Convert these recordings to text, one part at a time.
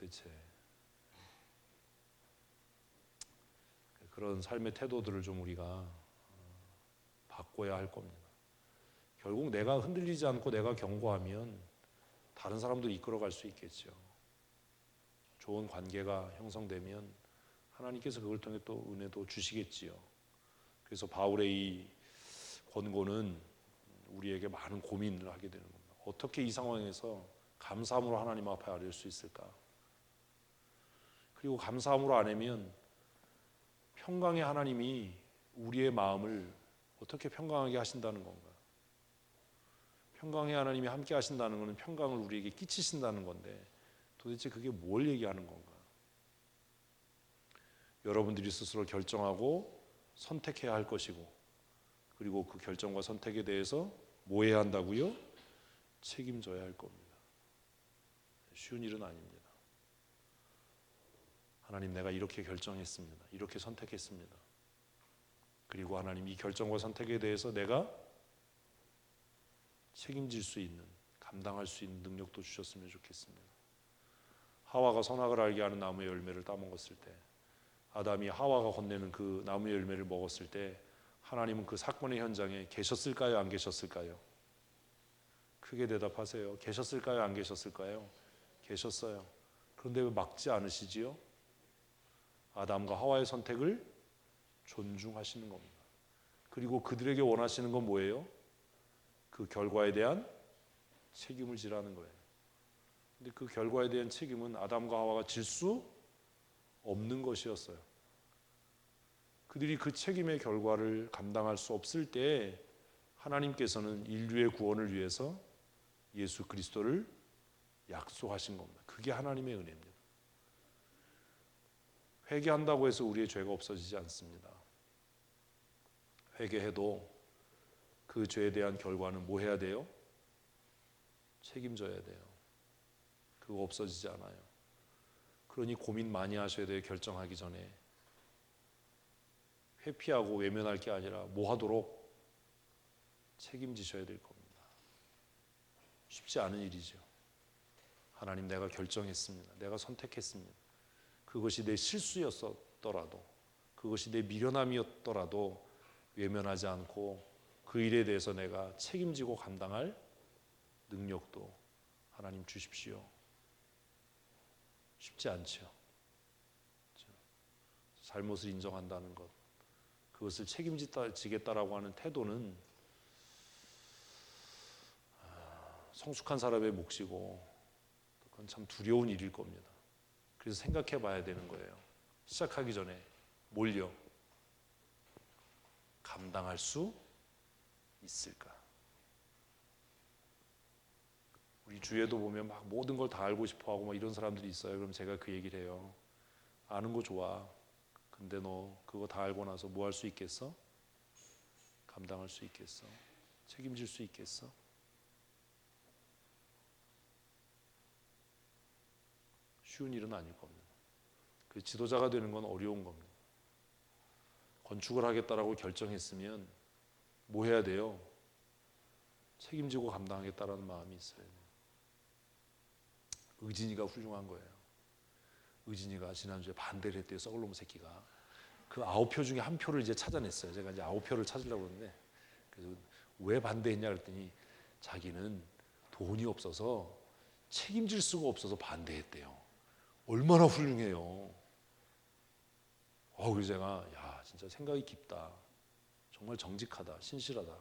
도대체? 그런 삶의 태도들을 좀 우리가 바꿔야 할 겁니다. 결국 내가 흔들리지 않고 내가 견고하면 다른 사람도 이끌어갈 수 있겠죠. 좋은 관계가 형성되면 하나님께서 그걸 통해 또 은혜도 주시겠지요. 그래서 바울의 이 권고는 우리에게 많은 고민을 하게 되는 겁니다. 어떻게 이 상황에서 감사함으로 하나님 앞에 아뢰을 수 있을까? 그리고 감사함으로 아뢰면 평강의 하나님이 우리의 마음을 어떻게 평강하게 하신다는 건가? 평강의 하나님이 함께 하신다는 것은 평강을 우리에게 끼치신다는 건데 도대체 그게 뭘 얘기하는 건가? 여러분들이 스스로 결정하고 선택해야 할 것이고, 그리고 그 결정과 선택에 대해서 뭐 해야 한다고요? 책임져야 할 겁니다. 쉬운 일은 아닙니다. 하나님, 내가 이렇게 결정했습니다. 이렇게 선택했습니다. 그리고 하나님, 이 결정과 선택에 대해서 내가 책임질 수 있는, 감당할 수 있는 능력도 주셨으면 좋겠습니다. 하와가 선악을 알게 하는 나무의 열매를 따먹었을 때, 아담이 하와가 건네는 그 나무의 열매를 먹었을 때 하나님은 그 사건의 현장에 계셨을까요? 안 계셨을까요? 크게 대답하세요. 계셨을까요? 안 계셨을까요? 계셨어요. 그런데 왜 막지 않으시지요? 아담과 하와의 선택을 존중하시는 겁니다. 그리고 그들에게 원하시는 건 뭐예요? 그 결과에 대한 책임을 지라는 거예요. 근데 그 결과에 대한 책임은 아담과 하와가 질 수 없는 것이었어요. 그들이 그 책임의 결과를 감당할 수 없을 때 하나님께서는 인류의 구원을 위해서 예수 그리스도를 약속하신 겁니다. 그게 하나님의 은혜입니다. 회개한다고 해서 우리의 죄가 없어지지 않습니다. 회개해도 그 죄에 대한 결과는 뭐 해야 돼요? 책임져야 돼요. 그거 없어지지 않아요. 그러니 고민 많이 하셔야 돼요. 결정하기 전에. 회피하고 외면할 게 아니라 뭐 하도록 책임지셔야 될 겁니다. 쉽지 않은 일이죠. 하나님, 내가 결정했습니다. 내가 선택했습니다. 그것이 내 실수였더라도, 그것이 내 미련함이었더라도 외면하지 않고 그 일에 대해서 내가 책임지고 감당할 능력도 하나님 주십시오. 쉽지 않죠. 잘못을 인정한다는 것, 그것을 책임지겠다라고 하는 태도는 성숙한 사람의 몫이고 그건 참 두려운 일일 겁니다. 그래서 생각해 봐야 되는 거예요. 시작하기 전에 뭘요? 감당할 수 있을까? 우리 주위에도 보면 막 모든 걸 다 알고 싶어 하고 막 이런 사람들이 있어요. 그럼 제가 그 얘기를 해요. 아는 거 좋아. 근데 너 그거 다 알고 나서 뭐 할 수 있겠어? 감당할 수 있겠어? 책임질 수 있겠어? 쉬운 일은 아닐 겁니다. 그 지도자가 되는 건 어려운 겁니다. 건축을 하겠다라고 결정했으면 뭐 해야 돼요? 책임지고 감당하겠다라는 마음이 있어야 돼요. 의진이가 훌륭한 거예요. 의진이가 지난주에 반대를 했대요. 썩을 놈 새끼가. 그 9표 중에 1표를 이제 찾아냈어요. 제가 이제 9표를 찾으려고 그러는데, 그래서 왜 반대했냐 그랬더니 자기는 돈이 없어서 책임질 수가 없어서 반대했대요. 얼마나 훌륭해요. 그래서 제가 야, 진짜 생각이 깊다. 정말 정직하다. 신실하다.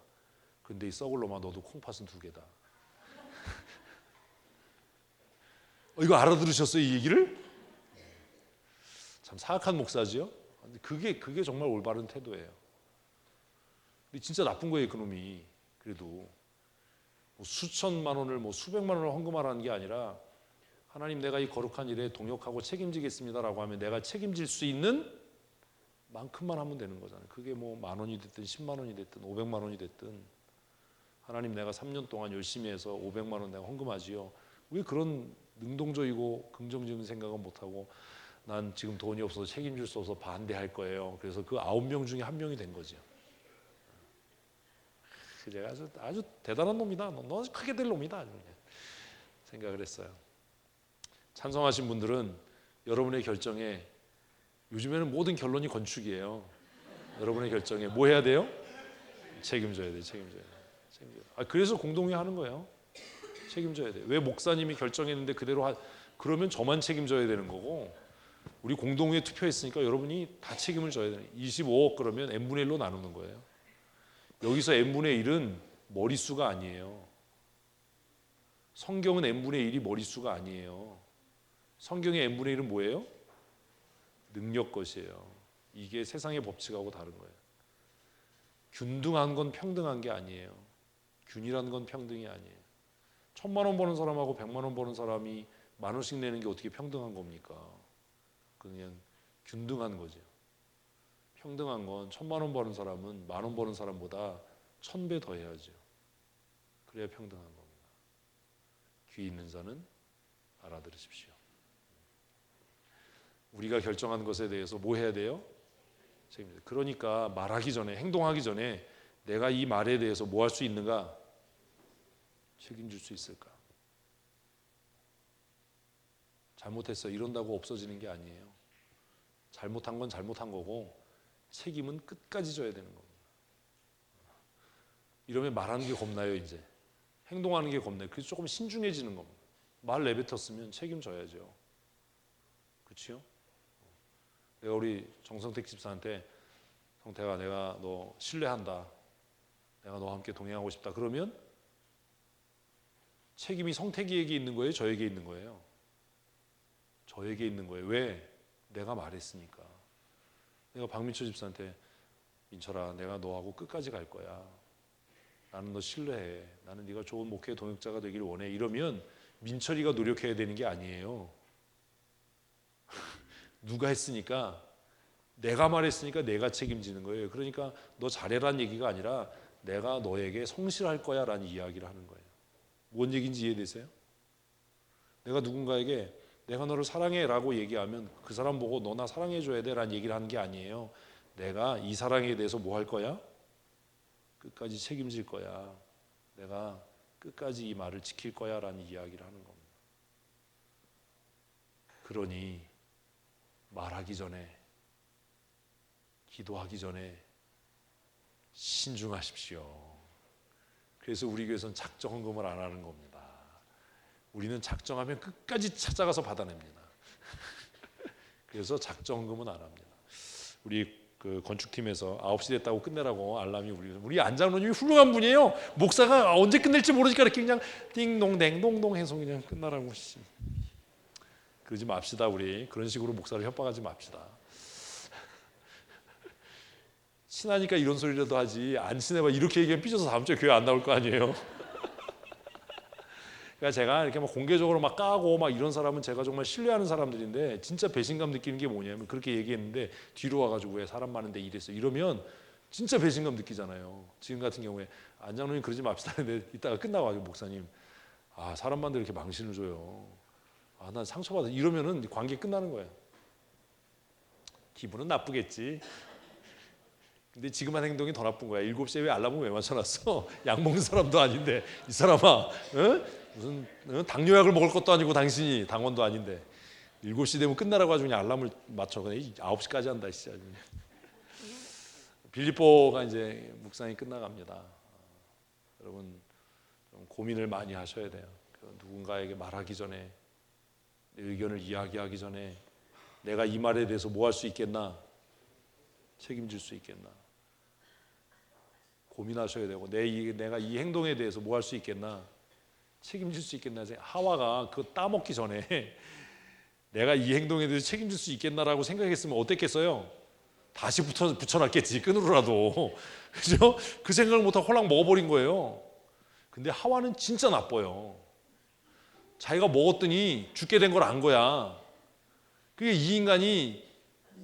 근데 이 썩을 놈아, 너도 콩팥은 2개다. 이거 알아들으셨어요, 이 얘기를? 참 사악한 목사지요. 근데 그게 정말 올바른 태도예요. 근데 진짜 나쁜 거예요, 그놈이. 그래도 뭐 수천만 원을 뭐 수백만 원을 헌금하라는 게 아니라 하나님, 내가 이 거룩한 일에 동역하고 책임지겠습니다라고 하면 내가 책임질 수 있는 만큼만 하면 되는 거잖아요. 그게 뭐 10,000원이 됐든 10만 원이 됐든 500만 원이 됐든, 하나님, 내가 3년 동안 열심히 해서 500만 원 내가 헌금하지요. 왜 그런 능동적이고 긍정적인 생각은 못하고 난 지금 돈이 없어서 책임질 수 없어서 반대할 거예요. 그래서 그 9명 중에 1명이 된 거죠. 제가 아주 대단한 놈이다. 너 크게 될 놈이다. 생각을 했어요. 찬성하신 분들은 여러분의 결정에, 요즘에는 모든 결론이 건축이에요. 여러분의 결정에 뭐 해야 돼요? 책임져야 돼. 책임져야 돼. 그래서 공동회 하는 거예요. 책임져야 돼. 왜 목사님이 결정했는데 그대로 그러면 저만 책임져야 되는 거고, 우리 공동회 투표했으니까 여러분이 다 책임을 져야 되는. 25억 그러면 n분의 1로 나누는 거예요. 여기서 n분의 1은 머릿수가 아니에요. 성경은 n분의 1이 머릿수가 아니에요. 성경의 n분의 1은 뭐예요? 능력 것이에요. 이게 세상의 법칙하고 다른 거예요. 균등한 건 평등한 게 아니에요. 균이라는 건 평등이 아니에요. 1,000만 원 버는 사람하고 100만 원 버는 사람이 10,000원씩 내는 게 어떻게 평등한 겁니까? 그냥 균등한 거죠. 평등한 건 1,000만 원 버는 사람은 10,000원 버는 사람보다 1,000배 더 해야죠. 그래야 평등한 겁니다. 귀 있는 자는 알아들으십시오. 우리가 결정한 것에 대해서 뭐 해야 돼요? 책임져요. 그러니까 말하기 전에, 행동하기 전에 내가 이 말에 대해서 뭐 할 수 있는가? 책임질 수 있을까? 잘못했어 이런다고 없어지는 게 아니에요. 잘못한 건 잘못한 거고 책임은 끝까지 져야 되는 겁니다. 이러면 말하는 게 겁나요. 이제 행동하는 게 겁나요. 그래서 조금 신중해지는 겁니다. 말 내뱉었으면 책임져야죠. 그렇죠? 내가 우리 정성택 집사한테, 성태가 내가 너 신뢰한다, 내가 너와 함께 동행하고 싶다 그러면 책임이 성택이에게 있는 거예요? 저에게 있는 거예요? 저에게 있는 거예요. 왜? 내가 말했으니까. 내가 박민철 집사한테, 민철아 내가 너하고 끝까지 갈 거야, 나는 너 신뢰해, 나는 네가 좋은 목회 동역자가 되기를 원해, 이러면 민철이가 노력해야 되는 게 아니에요. 누가 했으니까, 내가 말했으니까 내가 책임지는 거예요. 그러니까 너 잘해라는 얘기가 아니라 내가 너에게 성실할 거야 라는 이야기를 하는 거예요. 뭔 얘기인지 이해되세요? 내가 누군가에게 내가 너를 사랑해 라고 얘기하면 그 사람 보고 너 나 사랑해 줘야 돼 라는 얘기를 하는 게 아니에요. 내가 이 사랑에 대해서 뭐 할 거야? 끝까지 책임질 거야. 내가 끝까지 이 말을 지킬 거야 라는 이야기를 하는 겁니다. 그러니 말하기 전에, 기도하기 전에 신중하십시오. 그래서 우리 교회에서는 작정 헌금을 안 하는 겁니다. 우리는 작정하면 끝까지 찾아가서 받아냅니다. 그래서 작정 헌금은 안 합니다. 우리 그 건축팀에서 9시 됐다고 끝내라고 알람이 우리 안장로님이 훌륭한 분이에요. 목사가 언제 끝낼지 모르니까 이렇게 그냥 띵동댕 동동 해서 그냥 끝나라고. 그러지 맙시다. 우리 그런 식으로 목사를 협박하지 맙시다. 친하니까 이런 소리라도 하지, 안 친해봐 이렇게 얘기하면 삐져서 다음 주에 교회 안 나올 거 아니에요. 그러니까 제가 이렇게 막 공개적으로 막 까고 막 이런 사람은 제가 정말 신뢰하는 사람들인데, 진짜 배신감 느끼는 게 뭐냐면, 그렇게 얘기했는데 뒤로 와가지고 왜 사람 많은데 이랬어 이러면 진짜 배신감 느끼잖아요. 지금 같은 경우에 안장로님 그러지 맙시다 했는데 이따가 끝나고 목사님 사람 많은데 이렇게 망신을 줘요, 난 상처받아, 이러면은 관계 끝나는 거예요. 기분은 나쁘겠지. 근데 지금 한 행동이 더 나쁜 거야. 7시에 왜 알람을 왜 맞춰놨어? 약 먹는 사람도 아닌데 이 사람아, 무슨 당뇨약을 먹을 것도 아니고 당신이 당원도 아닌데 7시 되면 끝나라고 아주 그냥 알람을 맞춰. 그냥 9시까지 한다 진짜. 빌립보가 이제 묵상이 끝나갑니다. 여러분 좀 고민을 많이 하셔야 돼요. 누군가에게 말하기 전에, 내 의견을 이야기하기 전에 내가 이 말에 대해서 뭐 할 수 있겠나, 책임질 수 있겠나 고민하셔야 되고, 내가 이 행동에 대해서 뭐 할 수 있겠나, 책임질 수 있겠나. 하와가 그거 따먹기 전에 내가 이 행동에 대해서 책임질 수 있겠나라고 생각했으면 어땠겠어요? 다시 붙여놨겠지, 끈으로라도. 그죠? 그 생각을 못하고 홀랑 먹어버린 거예요. 근데 하와는 진짜 나빠요. 자기가 먹었더니 죽게 된 걸 안 거야. 그게 이 인간이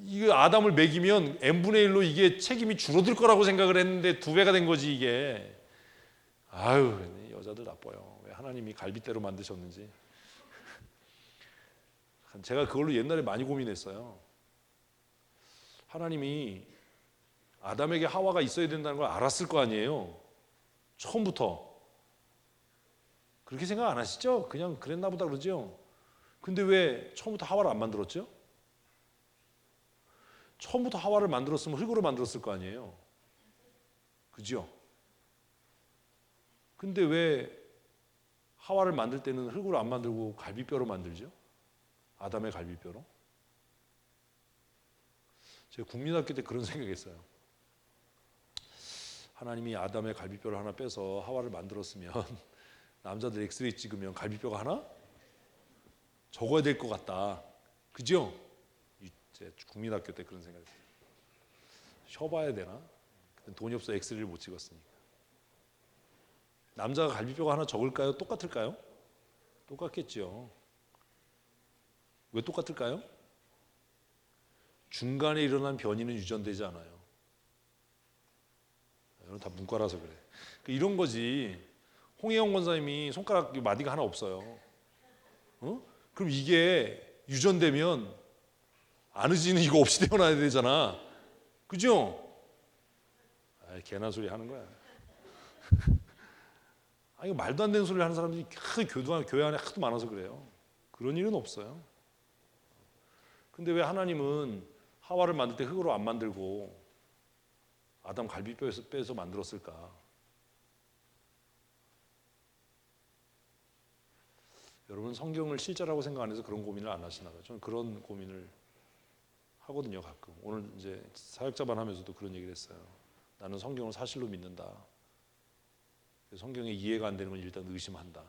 이거 아담을 먹이면 n분의 1로 이게 책임이 줄어들 거라고 생각을 했는데 2배가 된 거지 이게. 아유, 여자들 나빠요. 왜 하나님이 갈빗대로 만드셨는지. 제가 그걸로 옛날에 많이 고민했어요. 하나님이 아담에게 하와가 있어야 된다는 걸 알았을 거 아니에요, 처음부터. 그렇게 생각 안 하시죠? 그냥 그랬나 보다 그러죠. 근데 왜 처음부터 하와를 안 만들었죠? 처음부터 하와를 만들었으면 흙으로 만들었을 거 아니에요. 그죠? 근데 왜 하와를 만들 때는 흙으로 안 만들고 갈비뼈로 만들죠? 아담의 갈비뼈로? 제가 국민학교 때 그런 생각했어요. 하나님이 아담의 갈비뼈를 하나 빼서 하와를 만들었으면 남자들 엑스레이 찍으면 갈비뼈가 하나 적어야 될 것 같다. 그죠? 제 국민학교 때 그런 생각했어요. 쉬어봐야 되나? 돈이 없어 엑스레이를 못 찍었으니까. 남자가 갈비뼈가 하나 적을까요? 똑같을까요? 똑같겠죠. 왜 똑같을까요? 중간에 일어난 변이는 유전되지 않아요. 이건 다 문과라서 그래. 이런 거지. 홍혜영 권사님이 손가락 마디가 하나 없어요. 그럼 이게 유전되면 안으지는 이거 없이 태어나야 되잖아. 그죠? 개나 소리 하는 거야. 이거 말도 안 되는 소리를 하는 사람들이 교회 안에 하도 많아서 그래요. 그런 일은 없어요. 근데 왜 하나님은 하와를 만들 때 흙으로 안 만들고 아담 갈비뼈에서 빼서 만들었을까? 여러분 성경을 실제라고 생각 안 해서 그런 고민을 안 하시나 봐요. 저는 그런 고민을 하거든요, 가끔. 오늘 이제 사역자반 하면서도 그런 얘기를 했어요. 나는 성경을 사실로 믿는다. 성경에 이해가 안 되는 건 일단 의심한다.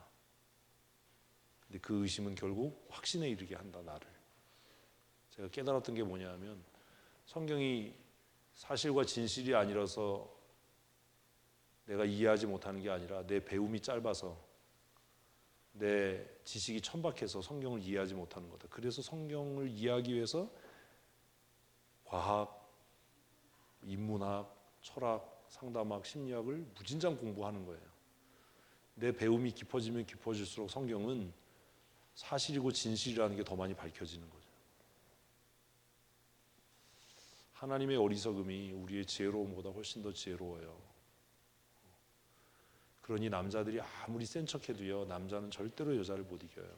근데 그 의심은 결국 확신에 이르게 한다, 나를. 제가 깨달았던 게 뭐냐면 성경이 사실과 진실이 아니라서 내가 이해하지 못하는 게 아니라 내 배움이 짧아서 내 지식이 천박해서 성경을 이해하지 못하는 거다. 그래서 성경을 이해하기 위해서 과학, 인문학, 철학, 상담학, 심리학을 무진장 공부하는 거예요. 내 배움이 깊어지면 깊어질수록 성경은 사실이고 진실이라는 게 더 많이 밝혀지는 거죠. 하나님의 어리석음이 우리의 지혜로움보다 훨씬 더 지혜로워요. 그러니 남자들이 아무리 센 척해도요, 남자는 절대로 여자를 못 이겨요.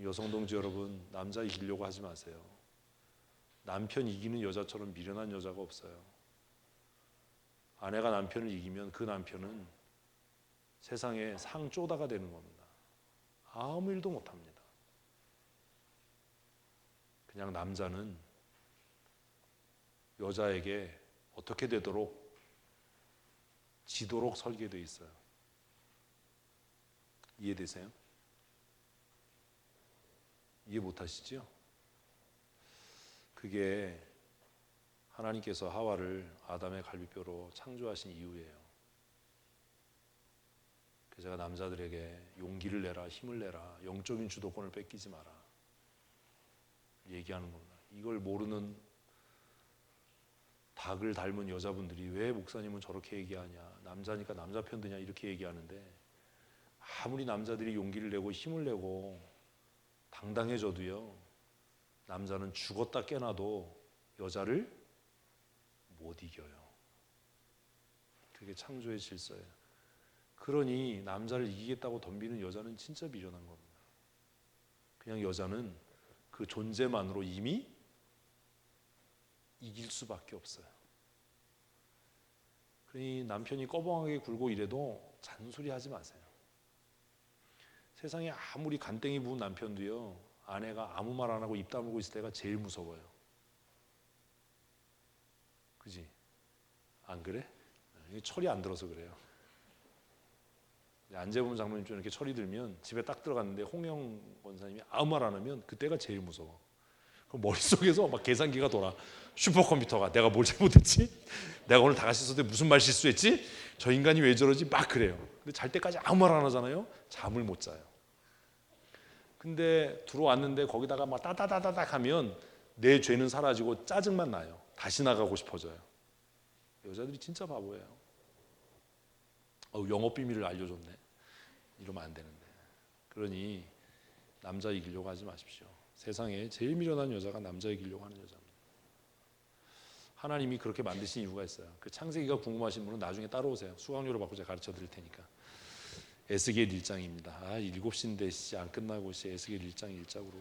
여성 동지 여러분, 남자 이기려고 하지 마세요. 남편 이기는 여자처럼 미련한 여자가 없어요. 아내가 남편을 이기면 그 남편은 세상에 상쪼다가 되는 겁니다. 아무 일도 못합니다. 그냥 남자는 여자에게 어떻게 되도록 지도록 설계되어 있어요. 이해되세요? 이해 못하시죠? 그게 하나님께서 하와를 아담의 갈비뼈로 창조하신 이유예요. 그래서 제가 남자들에게 용기를 내라, 힘을 내라, 영적인 주도권을 뺏기지 마라 얘기하는 겁니다. 이걸 모르는 닭을 닮은 여자분들이 왜 목사님은 저렇게 얘기하냐, 남자니까 남자 편 드냐 이렇게 얘기하는데, 아무리 남자들이 용기를 내고 힘을 내고 당당해져도요, 남자는 죽었다 깨나도 여자를 못 이겨요. 그게 창조의 질서예요. 그러니 남자를 이기겠다고 덤비는 여자는 진짜 미련한 겁니다. 그냥 여자는 그 존재만으로 이미 이길 수밖에 없어요. 그러니 남편이 꺼벙하게 굴고 이래도 잔소리하지 마세요. 세상에 아무리 간땡이 부은 남편도요, 아내가 아무 말 안 하고 입 다물고 있을 때가 제일 무서워요. 그지? 안 그래? 이게 철이 안 들어서 그래요. 안재범 장로님 좀 이렇게 철이 들면 집에 딱 들어갔는데 홍영 권사님이 아무 말 안 하면 그때가 제일 무서워. 그럼 머릿속에서 막 계산기가 돌아. 슈퍼컴퓨터가 내가 뭘 잘못했지? 내가 오늘 다 같이 있을 때 무슨 말 실수했지? 저 인간이 왜 저러지? 막 그래요. 근데 잘 때까지 아무 말 안 하잖아요. 잠을 못 자요. 근데 들어왔는데 거기다가 막 따다다다닥 하면 내 죄는 사라지고 짜증만 나요. 다시 나가고 싶어져요. 여자들이 진짜 바보예요. 영업 비밀을 알려줬네. 이러면 안 되는데. 그러니 남자 이기려고 하지 마십시오. 세상에 제일 미련한 여자가 남자 이기려고 하는 여자입니다. 하나님이 그렇게 만드신 이유가 있어요. 그 창세기가 궁금하신 분은 나중에 따라오세요. 수강료를 받고 제가 가르쳐 드릴 테니까. 에스겔 1장입니다. 7시인데 안 끝나고 에스겔 1장 1장으로.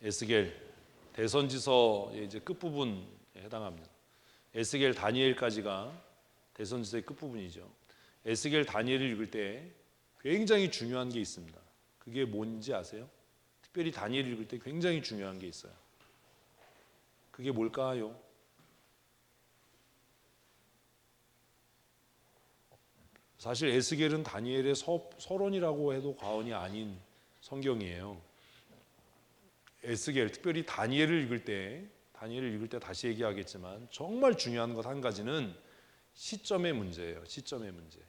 에스겔 대선지서 이제 끝부분에 해당합니다. 에스겔 다니엘까지가 대선지서의 끝부분이죠. 에스겔 다니엘을 읽을 때 굉장히 중요한 게 있습니다. 그게 뭔지 아세요? 특별히 다니엘을 읽을 때 굉장히 중요한 게 있어요. 그게 뭘까요? 사실 에스겔은 다니엘의 서론이라고 해도 과언이 아닌 성경이에요. 에스겔, 특별히 다니엘을 읽을 때 다시 얘기하겠지만 정말 중요한 것 한 가지는 시점의 문제예요. 시점의 문제.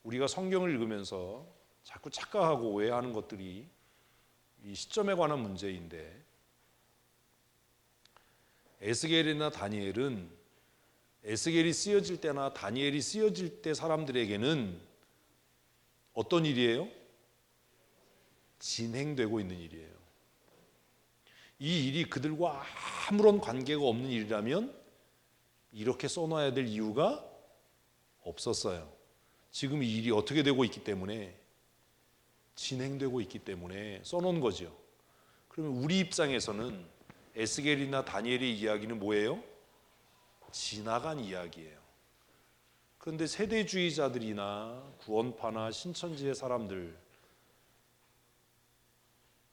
우리가 성경을 읽으면서 자꾸 착각하고 오해하는 것들이 이 시점에 관한 문제인데, 에스겔이나 다니엘은 에스겔이 쓰여질 때나 다니엘이 쓰여질 때 사람들에게는 어떤 일이에요? 진행되고 있는 일이에요. 이 일이 그들과 아무런 관계가 없는 일이라면 이렇게 써놔야 될 이유가 없었어요. 지금 이 일이 어떻게 되고 있기 때문에, 진행되고 있기 때문에 써놓은 거죠. 그러면 우리 입장에서는 에스겔이나 다니엘의 이야기는 뭐예요? 지나간 이야기예요. 그런데 세대주의자들이나 구원파나 신천지의 사람들,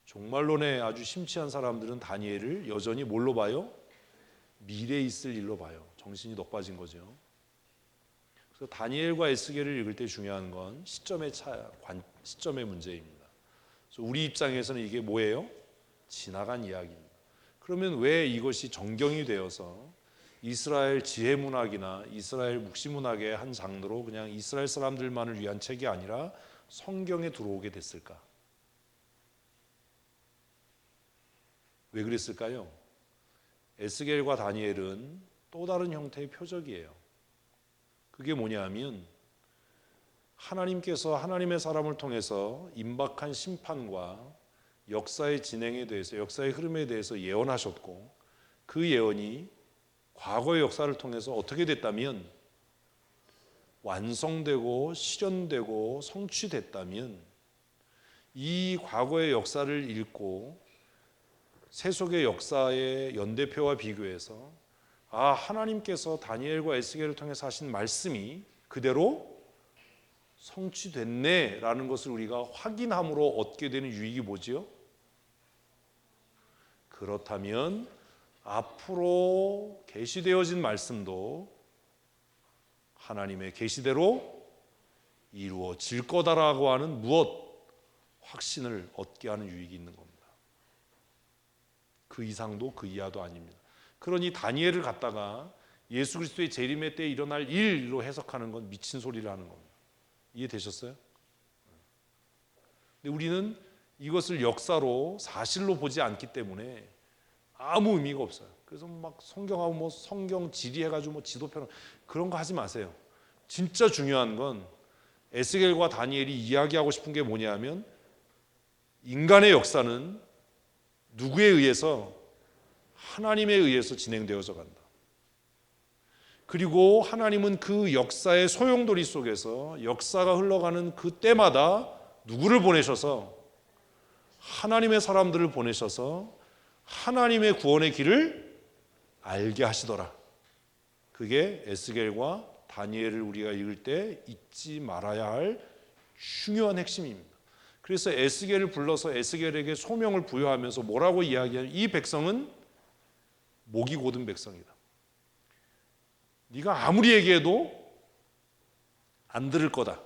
종말론에 아주 심취한 사람들은 다니엘을 여전히 뭘로 봐요? 미래에 있을 일로 봐요. 정신이 넋 빠진 거죠. 그래서 다니엘과 에스겔을 읽을 때 중요한 건 시점의 문제입니다. 그래서 우리 입장에서는 이게 뭐예요? 지나간 이야기입니다. 그러면 왜 이것이 정경이 되어서 이스라엘 지혜문학이나 이스라엘 묵시문학의 한 장르로 그냥 이스라엘 사람들만을 위한 책이 아니라 성경에 들어오게 됐을까? 왜 그랬을까요? 에스겔과 다니엘은 또 다른 형태의 표적이에요. 그게 뭐냐면 하나님께서 하나님의 사람을 통해서 임박한 심판과 역사의 진행에 대해서, 역사의 흐름에 대해서 예언하셨고, 그 예언이 과거의 역사를 통해서 어떻게 됐다면, 완성되고 실현되고 성취됐다면, 이 과거의 역사를 읽고 세속의 역사의 연대표와 비교해서 하나님께서 다니엘과 에스겔을 통해서 하신 말씀이 그대로 성취됐네 라는 것을 우리가 확인함으로 얻게 되는 유익이 뭐지요? 그렇다면 앞으로 계시되어진 말씀도 하나님의 계시대로 이루어질 거다라고 하는 확신을 얻게 하는 유익이 있는 겁니다. 그 이상도 그 이하도 아닙니다. 그러니 다니엘을 갖다가 예수 그리스도의 재림의 때에 일어날 일로 해석하는 건 미친 소리를 하는 겁니다. 이해되셨어요? 근데 우리는 이것을 역사로 사실로 보지 않기 때문에 아무 의미가 없어요. 그래서 막 성경하고 성경 지리해가지고 지도편 그런 거 하지 마세요. 진짜 중요한 건 에스겔과 다니엘이 이야기하고 싶은 게 뭐냐면, 인간의 역사는 누구에 의해서? 하나님에 의해서 진행되어져 간다. 그리고 하나님은 그 역사의 소용돌이 속에서 역사가 흘러가는 그 때마다 누구를 보내셔서? 하나님의 사람들을 보내셔서 하나님의 구원의 길을 알게 하시더라. 그게 에스겔과 다니엘을 우리가 읽을 때 잊지 말아야 할 중요한 핵심입니다. 그래서 에스겔을 불러서 에스겔에게 소명을 부여하면서 뭐라고 이야기하냐면, 이 백성은 목이 곧은 백성이다. 네가 아무리 얘기해도 안 들을 거다.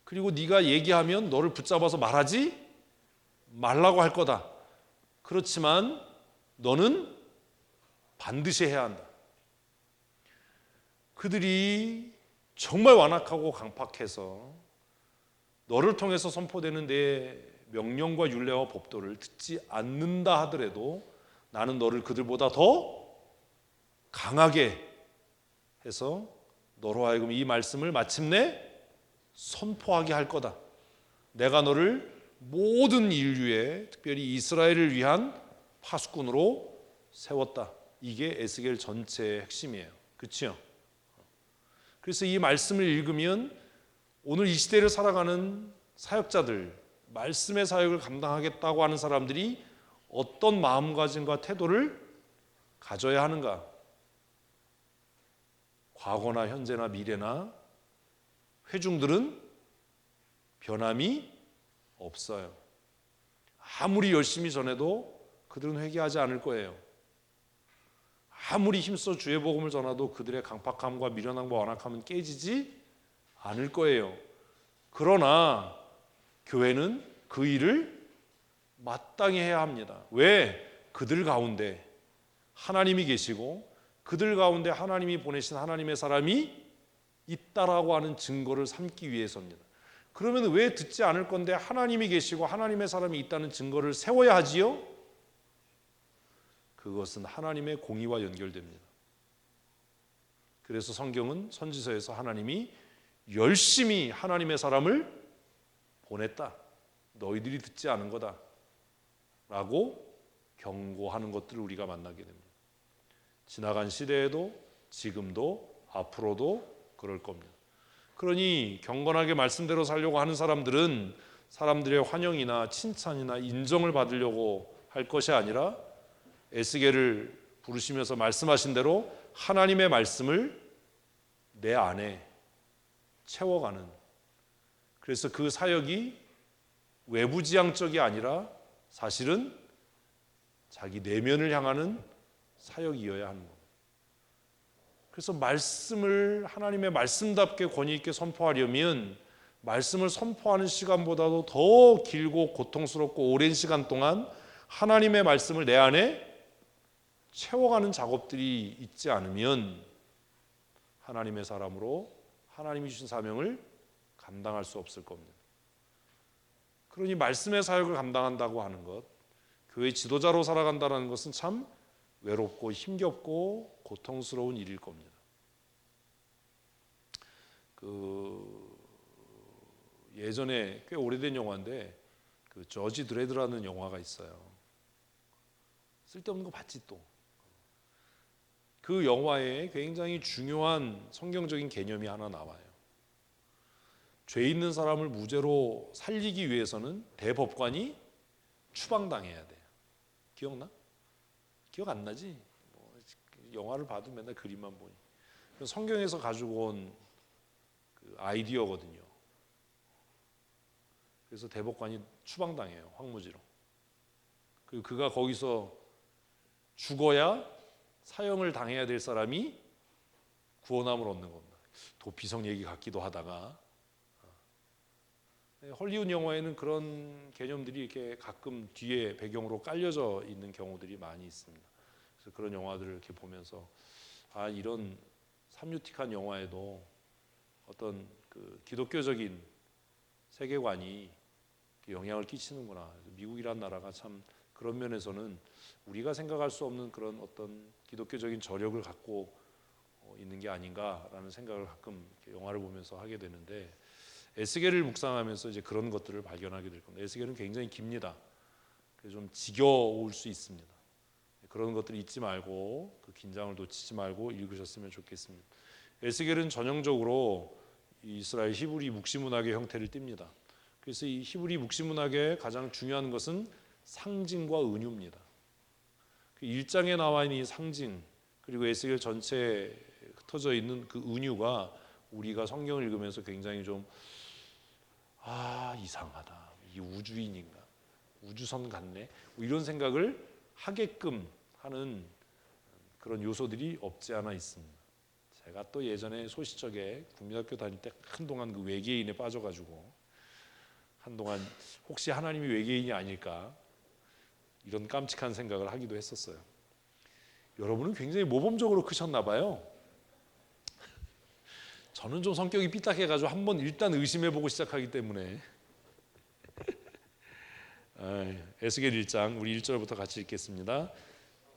그리고 네가 얘기하면 너를 붙잡아서 말하지 말라고 할 거다. 그렇지만 너는 반드시 해야 한다. 그들이 정말 완악하고 강팍해서 너를 통해서 선포되는 내 명령과 율례와 법도를 듣지 않는다 하더라도 나는 너를 그들보다 더 강하게 해서 너로 하여금 이 말씀을 마침내 선포하게 할 거다. 내가 너를 모든 인류에, 특별히 이스라엘을 위한 파수꾼으로 세웠다. 이게 에스겔 전체의 핵심이에요. 그렇죠? 그래서 이 말씀을 읽으면 오늘 이 시대를 살아가는 사역자들, 말씀의 사역을 감당하겠다고 하는 사람들이 어떤 마음가짐과 태도를 가져야 하는가? 과거나 현재나 미래나 회중들은 변함이 없어요. 아무리 열심히 전해도 그들은 회개하지 않을 거예요. 아무리 힘써 주의 복음을 전해도 그들의 강팍함과 미련함과 완악함은 깨지지 않을 거예요. 그러나 교회는 그 일을 마땅히 해야 합니다. 왜? 그들 가운데 하나님이 계시고 그들 가운데 하나님이 보내신 하나님의 사람이 있다라고 하는 증거를 삼기 위해서입니다. 그러면 왜 듣지 않을 건데 하나님이 계시고 하나님의 사람이 있다는 증거를 세워야 하지요? 그것은 하나님의 공의와 연결됩니다. 그래서 성경은 선지서에서 하나님이 열심히 하나님의 사람을 보냈다. 너희들이 듣지 않은 거다 라고 경고하는 것들을 우리가 만나게 됩니다. 지나간 시대에도 지금도 앞으로도 그럴 겁니다. 그러니 경건하게 말씀대로 살려고 하는 사람들은 사람들의 환영이나 칭찬이나 인정을 받으려고 할 것이 아니라 에스겔을 부르시면서 말씀하신 대로 하나님의 말씀을 내 안에 채워가는, 그래서 그 사역이 외부지향적이 아니라 사실은 자기 내면을 향하는 사역이어야 하는 겁니다. 그래서 말씀을 하나님의 말씀답게 권위 있게 선포하려면 말씀을 선포하는 시간보다도 더 길고 고통스럽고 오랜 시간 동안 하나님의 말씀을 내 안에 채워가는 작업들이 있지 않으면 하나님의 사람으로 하나님이 주신 사명을 감당할 수 없을 겁니다. 그러니 말씀의 사역을 감당한다고 하는 것, 교회 지도자로 살아간다는 것은 참 외롭고 힘겹고 고통스러운 일일 겁니다. 예전에 꽤 오래된 영화인데 저지 드레드라는 영화가 있어요. 쓸데없는 거 봤지 또. 그 영화에 굉장히 중요한 성경적인 개념이 하나 나와요. 죄 있는 사람을 무죄로 살리기 위해서는 대법관이 추방당해야 돼요. 기억나? 기억 안 나지? 영화를 봐도 맨날 그림만 보니. 성경에서 가지고 온 그 아이디어거든요. 그래서 대법관이 추방당해요. 황무지로. 그리고 그가 거기서 죽어야 사형을 당해야 될 사람이 구원함을 얻는 겁니다. 도피성 얘기 같기도 하다가 헐리우드 영화에는 그런 개념들이 이렇게 가끔 뒤에 배경으로 깔려져 있는 경우들이 많이 있습니다. 그래서 그런 영화들을 이렇게 보면서 이런 삼류틱한 영화에도 어떤 그 기독교적인 세계관이 영향을 끼치는구나. 미국이란 나라가 참 그런 면에서는 우리가 생각할 수 없는 그런 어떤 기독교적인 저력을 갖고 있는 게 아닌가라는 생각을 가끔 영화를 보면서 하게 되는데, 에스겔을 묵상하면서 이제 그런 것들을 발견하게 될 겁니다. 에스겔은 굉장히 깁니다. 그래서 좀 지겨울 수 있습니다. 그런 것들 잊지 말고 그 긴장을 놓치지 말고 읽으셨으면 좋겠습니다. 에스겔은 전형적으로 이스라엘 히브리 묵시문학의 형태를 띱니다. 그래서 이 히브리 묵시문학의 가장 중요한 것은 상징과 은유입니다. 1장에 나와 있는 이 상징, 그리고 에스겔 전체에 흩어져 있는 그 은유가 우리가 성경을 읽으면서 굉장히 좀 이상하다, 이 우주인인가, 우주선 같네, 이런 생각을 하게끔 하는 그런 요소들이 없지 않아 있습니다. 제가 또 예전에 소시적에 국민학교 다닐 때 한동안 그 외계인에 빠져가지고 한동안 혹시 하나님이 외계인이 아닐까 이런 깜찍한 생각을 하기도 했었어요. 여러분은 굉장히 모범적으로 크셨나 봐요. 저는 좀 성격이 삐딱해가지고 한번 일단 의심해보고 시작하기 때문에 에스겔 1장 우리 1절부터 같이 읽겠습니다.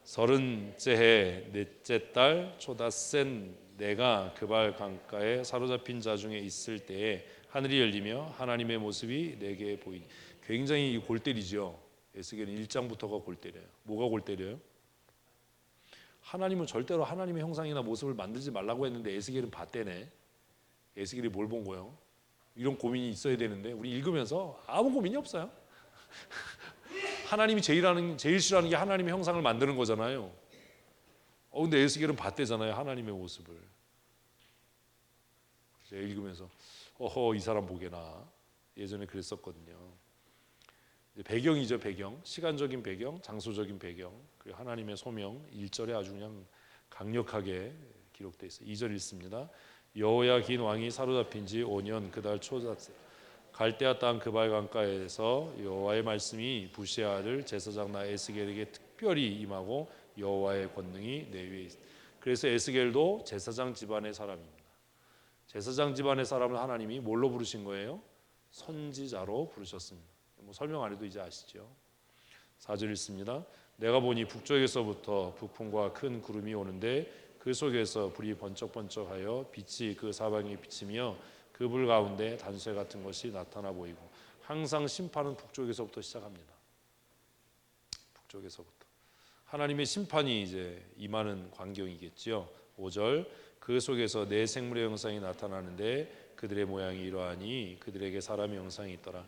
30째 해 넷째 달 초다 센 내가 그발 강가에 사로잡힌 자 중에 있을 때에 하늘이 열리며 하나님의 모습이 내게 보이니. 굉장히 골 때리죠. 에스겔은 1장부터가 골 때려요. 뭐가 골 때려요? 하나님은 절대로 하나님의 형상이나 모습을 만들지 말라고 했는데 에스겔은 봤대네. 에스겔이 뭘 본 거예요? 이런 고민이 있어야 되는데 우리 읽으면서 아무 고민이 없어요. 하나님이 제일 싫어하는 게 하나님의 형상을 만드는 거잖아요. 근데 에스겔은 봤대잖아요, 하나님의 모습을. 제가 읽으면서 이 사람 보게나. 예전에 그랬었거든요. 배경이죠, 배경. 시간적인 배경, 장소적인 배경. 그리고 하나님의 소명 1절에 아주 그냥 강력하게 기록되어 있어요. 2절 읽습니다. 여호야긴 왕이 사로잡힌 지 5년 그달 초자 갈대아 땅 그발 강가에서 여호와의 말씀이 부시의 아들 제사장 나 에스겔에게 특별히 임하고 여호와의 권능이 내 위에 있다. 그래서 에스겔도 제사장 집안의 사람입니다. 제사장 집안의 사람을 하나님이 뭘로 부르신 거예요? 선지자로 부르셨습니다. 설명 안 해도 이제 아시죠? 4절 읽습니다. 내가 보니 북쪽에서부터 북풍과 큰 구름이 오는데 그 속에서 불이 번쩍번쩍하여 빛이 그 사방에 비치며 그 불 가운데 단쇠 같은 것이 나타나 보이고 항상 심판은 북쪽에서부터 시작합니다. 북쪽에서부터 하나님의 심판이 이제 임하는 광경이겠지요. 5절 그 속에서 네 생물의 형상이 나타나는데 그들의 모양이 이러하니 그들에게 사람의 형상이 있더라.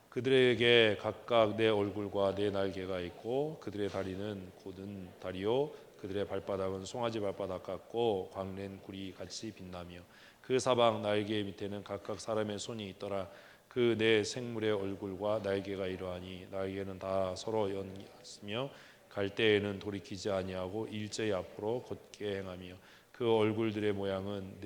그들에게 각각 네 얼굴과 네 날개가 있고 그들의 다리는 곧은 다리요 그들의 발바닥은 송아지 발바닥 같고 광랜 구리 같이 빛나며 그 사방 날개 밑에는 각각 사람의 손이 있더라. 그 네 생물의 얼굴과 날개가 이러하니 날개는 다 서로 연하며 갈 때에는 돌이키지 아니하고 일제히 앞으로 곧게 행하며 그 얼굴들의 모양은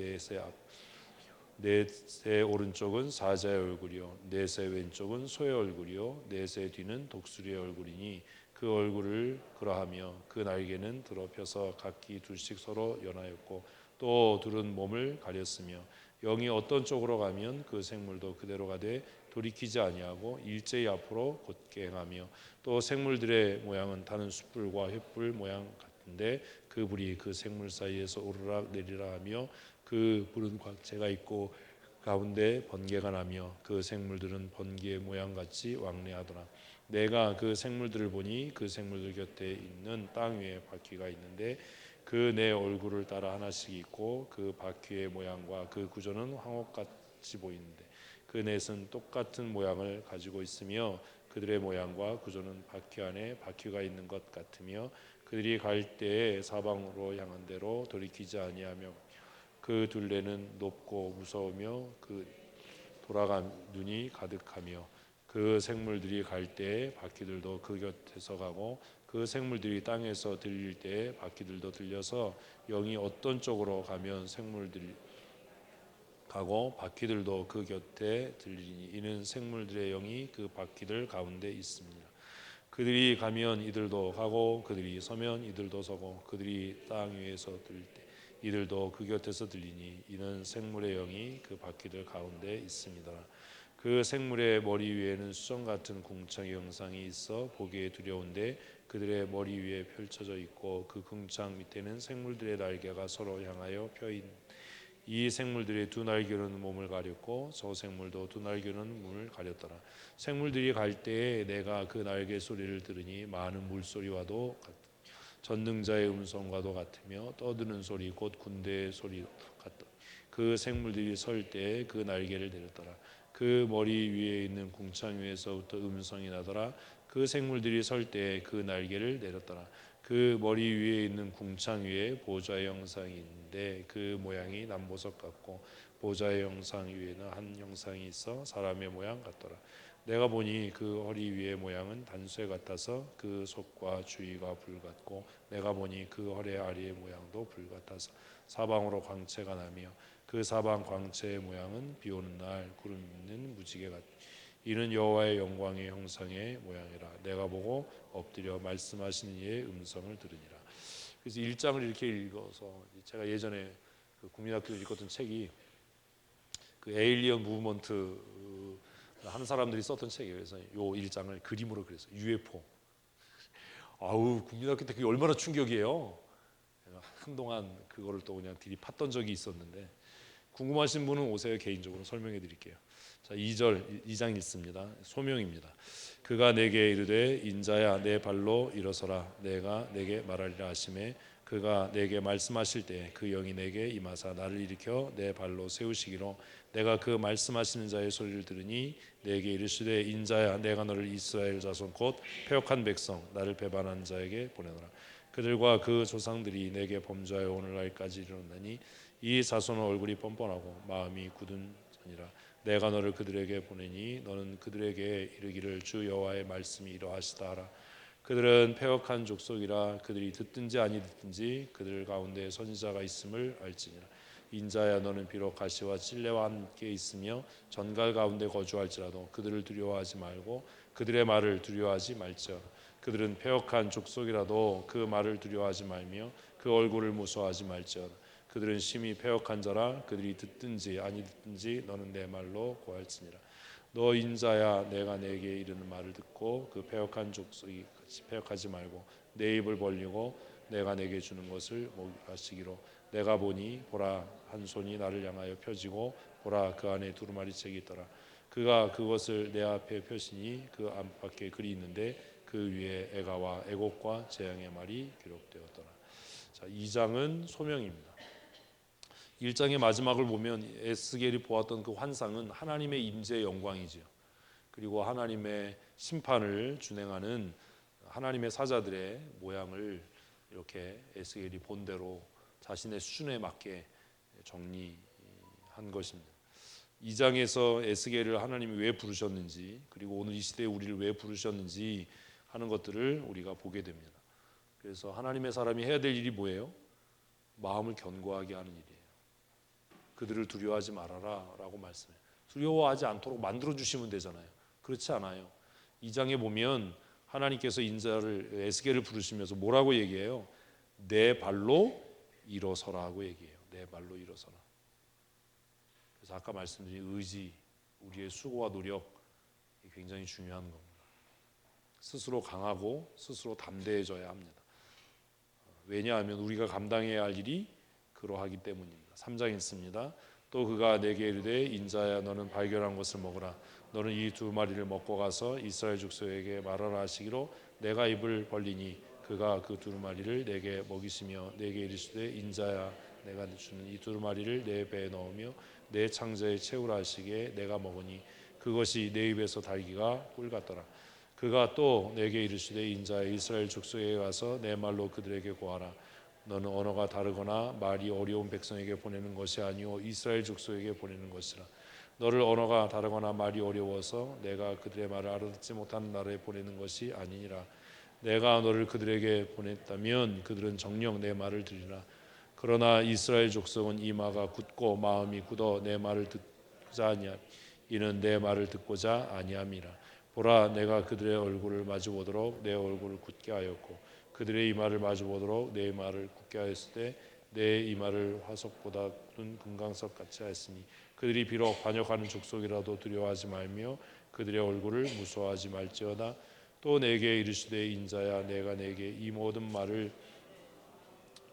넷의 오른쪽은 사자의 얼굴이요 넷의 왼쪽은 소의 얼굴이요 넷의 뒤는 독수리의 얼굴이니 그 얼굴을 그러하며 그 날개는 드러펴서 각기 둘씩 서로 연하였고 또 둘은 몸을 가렸으며 영이 어떤 쪽으로 가면 그 생물도 그대로 가되 돌이키지 아니하고 일제히 앞으로 곧게 행하며 또 생물들의 모양은 타는 숯불과 횃불 모양 같은데 그 불이 그 생물 사이에서 오르락 내리락 하며 그 불은 광채가 있고 가운데 번개가 나며 그 생물들은 번개의 모양같이 왕래하더라. 내가 그 생물들을 보니 그 생물들 곁에 있는 땅 위에 바퀴가 있는데 그 내 얼굴을 따라 하나씩 있고 그 바퀴의 모양과 그 구조는 황옥같이 보이는데 그 넷은 똑같은 모양을 가지고 있으며 그들의 모양과 구조는 바퀴 안에 바퀴가 있는 것 같으며 그들이 갈 때에 사방으로 향한 대로 돌이키지 아니하며 그 둘레는 높고 무서우며 그 돌아간 눈이 가득하며 그 생물들이 갈 때에 바퀴들도 그 곁에서 가고 그 생물들이 땅에서 들릴 때에 바퀴들도 들려서 영이 어떤 쪽으로 가면 생물들이 가고 바퀴들도 그 곁에 들리니 이는 생물들의 영이 그 바퀴들 가운데 있습니다. 그들이 가면 이들도 가고 그들이 서면 이들도 서고 그들이 땅 위에서 들릴 때 이들도 그 곁에서 들리니 이는 생물의 영이 그 바퀴들 가운데 있습니다. 그 생물의 머리 위에는 수정 같은 궁창의 형상이 있어 보기에 두려운데 그들의 머리 위에 펼쳐져 있고 그 궁창 밑에는 생물들의 날개가 서로 향하여 펴인 이 생물들의 두 날개는 몸을 가렸고 저 생물도 두 날개는 몸을 가렸더라. 생물들이 갈 때에 내가 그 날개 소리를 들으니 많은 물소리와도 전능자의 음성과도 같으며 떠드는 소리 곧 군대의 소리 같다. 그 생물들이 설 때에 그 날개를 내렸더라. 그 머리 위에 있는 궁창 위에서부터 음성이 나더라. 그 생물들이 설 때에 그 날개를 내렸더라. 그 머리 위에 있는 궁창 위에 보좌의 형상이 있는데 그 모양이 남보석 같고 보좌의 형상 위에는 한 형상이 있어 사람의 모양 같더라. 내가 보니 그 허리 위의 모양은 단쇠 같아서 그 속과 주위가 불 같고 내가 보니 그 허리 아래의 모양도 불 같아서 사방으로 광채가 나며 그 사방 광채의 모양은 비오는 날 구름 있는 무지개 같. 이는 여호와의 영광의 형상의 모양이라. 내가 보고 엎드려 말씀하시는 이의 음성을 들으니라. 그래서 1장을 이렇게 읽어서 제가 예전에 그 국민학교 읽었던 책이 그 에일리언 무브먼트 하는 사람들이 썼던 책이에요. 그래서 요 1장을 그림으로 그렸어요. UFO. 아우 국민학교 때 그게 얼마나 충격이에요. 한동안 그거를 또 그냥 들이팠던 적이 있었는데 궁금하신 분은 오세요. 개인적으로 설명해 드릴게요. 자, 2장 읽습니다. 소명입니다. 그가 내게 이르되 인자야 내 발로 일어서라. 내가 내게 말하리라 하시매 그가 내게 말씀하실 때 그 영이 내게 임하사 나를 일으켜 내 발로 세우시기로 내가 그 말씀하시는 자의 소리를 들으니 내게 이르시되 인자야 내가 너를 이스라엘 자손 곧 패역한 백성 나를 배반한 자에게 보내노라. 그들과 그 조상들이 내게 범죄하여 오늘날까지 이르렀나니 이 자손은 얼굴이 뻔뻔하고 마음이 굳은 자니라. 내가 너를 그들에게 보내니 너는 그들에게 이르기를 주 여호와의 말씀이 이러하시다 하라. 그들은 패역한 족속이라 그들이 듣든지 아니 듣든지 그들 가운데 선지자가 있음을 알지니라. 인자야 너는 비록 가시와 찔레와 함께 있으며 전갈 가운데 거주할지라도 그들을 두려워하지 말고 그들의 말을 두려워하지 말지어다. 그들은 패역한 족속이라도 그 말을 두려워하지 말며 그 얼굴을 무서워하지 말지어다. 그들은 심히 패역한 자라 그들이 듣든지 아니 듣든지 너는 내 말로 고할지니라. 너 인자야 내가 내게 이르는 말을 듣고 그 패역한 족속이 같이 패역하지 말고 내 입을 벌리고 내가 내게 주는 것을 먹이시기로. 내가 보니 보라 한 손이 나를 향하여 펴지고 보라 그 안에 두루마리 책이 있더라. 그가 그것을 내 앞에 펴시니 그 안팎에 글이 있는데 그 위에 애가와 애곡과 재앙의 말이 기록되었더라. 자, 2장은 소명입니다. 1장의 마지막을 보면 에스겔이 보았던 그 환상은 하나님의 임재의 영광이지요. 그리고 하나님의 심판을 준행하는 하나님의 사자들의 모양을 이렇게 에스겔이 본대로 자신의 수준에 맞게 정리한 것입니다. 2장에서 에스겔을 하나님이 왜 부르셨는지 그리고 오늘 이 시대에 우리를 왜 부르셨는지 하는 것들을 우리가 보게 됩니다. 그래서 하나님의 사람이 해야 될 일이 뭐예요? 마음을 견고하게 하는 일이에요. 그들을 두려워하지 말아라 라고 말씀해요. 두려워하지 않도록 만들어주시면 되잖아요. 그렇지 않아요. 2장에 보면 하나님께서 인자를 에스겔을 부르시면서 뭐라고 얘기해요? 내 발로 일어서라고 얘기해요. 내 발로 일어서라. 그래서 아까 말씀드린 의지, 우리의 수고와 노력이 굉장히 중요한 겁니다. 스스로 강하고 스스로 담대해져야 합니다. 왜냐하면 우리가 감당해야 할 일이 그러하기 때문입니다. 3장 있습니다. 또 그가 내게 이르되 인자야 너는 발견한 것을 먹으라. 너는 이 두 마리를 먹고 가서 이스라엘 족속에게 말하라 하시기로 내가 입을 벌리니 그가 그 두 마리를 내게 먹이시며 내게 이르시되 인자야 내가 주는 이 두 마리를 내 배에 넣으며 내 창자에 채우라 하시기에 내가 먹으니 그것이 내 입에서 달기가 꿀 같더라. 그가 또 내게 이르시되 인자야 이스라엘 족속에 가서 내 말로 그들에게 고하라. 너는 언어가 다르거나 말이 어려운 백성에게 보내는 것이 아니오 이스라엘 족속에게 보내는 것이라. 너를 언어가 다르거나 말이 어려워서 내가 그들의 말을 알아듣지 못하는 나라에 보내는 것이 아니니라. 내가 너를 그들에게 보냈다면 그들은 정녕 내 말을 들으리라. 그러나 이스라엘 족속은 이마가 굳고 마음이 굳어 내 말을 듣고자 아니하 이는 내 말을 듣고자 아니함이라. 보라 내가 그들의 얼굴을 마주보도록 내 얼굴을 굳게 하였고 그들의 이마를 마주보도록 내 이마를 굳게 하였을 때 내 이마를 화석보다 굳은 금강석 같이 하였으니 그들이 비록 반역하는 족속이라도 두려워하지 말며 그들의 얼굴을 무서워하지 말지어다. 또 내게 이르시되 인자야 내가 내게 이 모든 말을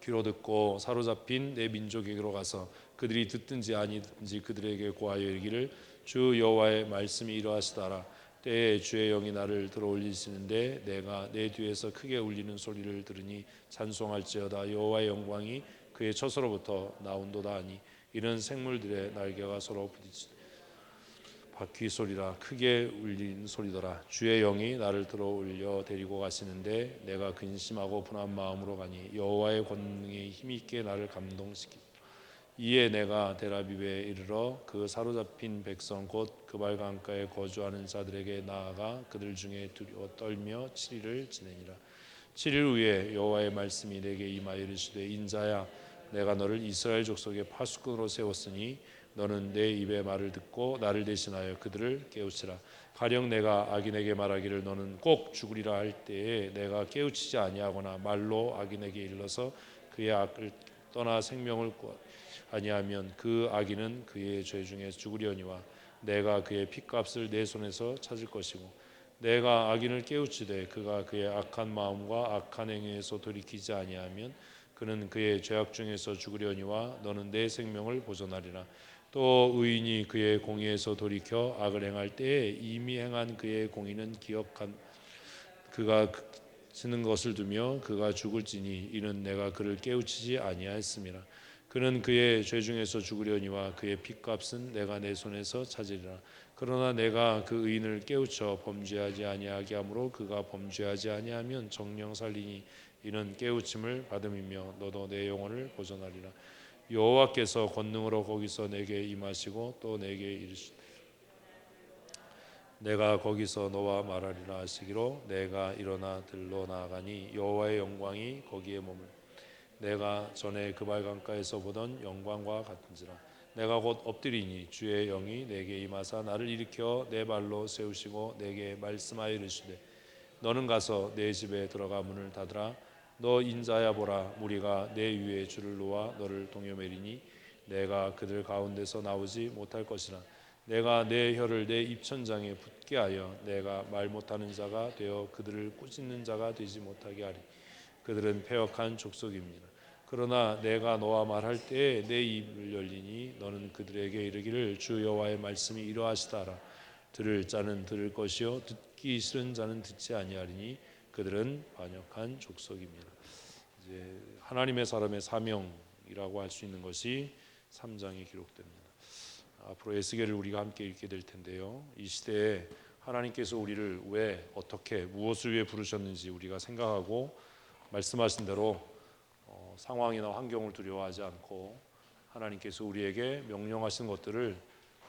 귀로 듣고 사로잡힌 내 민족에게로 가서 그들이 듣든지 아니 듣든지 그들에게 고하여 이르기를 주 여호와의 말씀이 이러하시다라. 때에 주의 영이 나를 들어올리시는데 내가 내 뒤에서 크게 울리는 소리를 들으니 찬송할지어다. 여호와의 영광이 그의 처소로부터 나온도다 하니 이는 생물들의 날개가 서로 부딪히는 바퀴 소리라. 크게 울린 소리더라. 주의 영이 나를 들어올려 데리고 가시는데 내가 근심하고 분한 마음으로 가니 여호와의 권능이 힘있게 나를 감동시키고 이에 내가 데라비브에 이르러 그 사로잡힌 백성 곧 그발 강가에 거주하는 자들에게 나아가 그들 중에 두려워 떨며 7일을 지내니라. 7일 후에 여호와의 말씀이 내게 임하여 이르시되 인자야 내가 너를 이스라엘 족속의 파수꾼으로 세웠으니 너는 내 입의 말을 듣고 나를 대신하여 그들을 깨우치라. 가령 내가 악인에게 말하기를 너는 꼭 죽으리라 할 때에 내가 깨우치지 아니하거나 말로 악인에게 일러서 그의 악을 떠나 생명을 아니하면 그 악인은 그의 죄 중에 죽으려니와 내가 그의 핏값을 내 손에서 찾을 것이고 내가 악인을 깨우치되 그가 그의 악한 마음과 악한 행위에서 돌이키지 아니하면 그는 그의 죄악 중에서 죽으려니와 너는 내 생명을 보존하리라. 또 의인이 그의 공의에서 돌이켜 악을 행할 때에 이미 행한 그의 공의는 기억한 그가 치는 것을 두며 그가 죽을지니 이는 내가 그를 깨우치지 아니하였음이라. 그는 그의 죄 중에서 죽으려니와 그의 핏값은 내가 내 손에서 찾으리라. 그러나 내가 그 의인을 깨우쳐 범죄하지 아니하게 하므로 그가 범죄하지 아니하면 정령 살리니 이는 깨우침을 받음이며 너도 내 영혼을 보존하리라. 여호와께서 권능으로 거기서 내게 임하시고 또 내게 이르시되 내가 거기서 너와 말하리라 하시기로 내가 일어나 들러 나아가니 여호와의 영광이 거기에 머물 내가 전에 그발 강가에서 보던 영광과 같은지라. 내가 곧 엎드리니 주의 영이 내게 임하사 나를 일으켜 내 발로 세우시고 내게 말씀하여 이르시되 너는 가서 내 집에 들어가 문을 닫으라. 너 인자야 보라 무리가 내 위에 줄을 놓아 너를 동여매리니 내가 그들 가운데서 나오지 못할 것이라. 내가 내 혀를 내 입천장에 붙게 하여 내가 말 못하는 자가 되어 그들을 꾸짖는 자가 되지 못하게 하리. 그들은 패역한 족속입니다. 그러나 내가 너와 말할 때에 내 입을 열리니 너는 그들에게 이르기를 주 여호와의 말씀이 이러하시다라. 들을 자는 들을 것이요 듣기 싫은 자는 듣지 아니하리니 그들은 반역한 족속입니다. 이제 하나님의 사람의 사명이라고 할 수 있는 것이 3장에 기록됩니다. 앞으로 에스겔을 우리가 함께 읽게 될 텐데요. 이 시대에 하나님께서 우리를 왜 어떻게 무엇을 위해 부르셨는지 우리가 생각하고 말씀하신 대로 상황이나 환경을 두려워하지 않고 하나님께서 우리에게 명령하신 것들을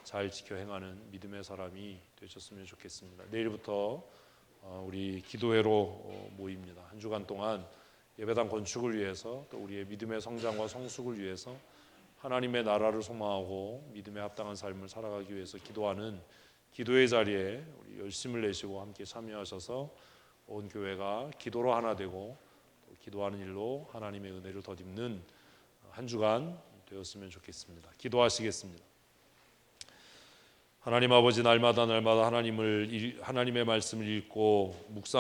잘 지켜 행하는 믿음의 사람이 되셨으면 좋겠습니다. 내일부터 우리 기도회로 모입니다. 한 주간 동안 예배당 건축을 위해서 또 우리의 믿음의 성장과 성숙을 위해서 하나님의 나라를 소망하고 믿음에 합당한 삶을 살아가기 위해서 기도하는 기도의 자리에 우리 열심을 내시고 함께 참여하셔서 온 교회가 기도로 하나 되고 또 기도하는 일로 하나님의 은혜를 덧입는 한 주간 되었으면 좋겠습니다. 기도하시겠습니다. 하나님 아버지, 날마다 하나님의 말씀을 읽고 묵상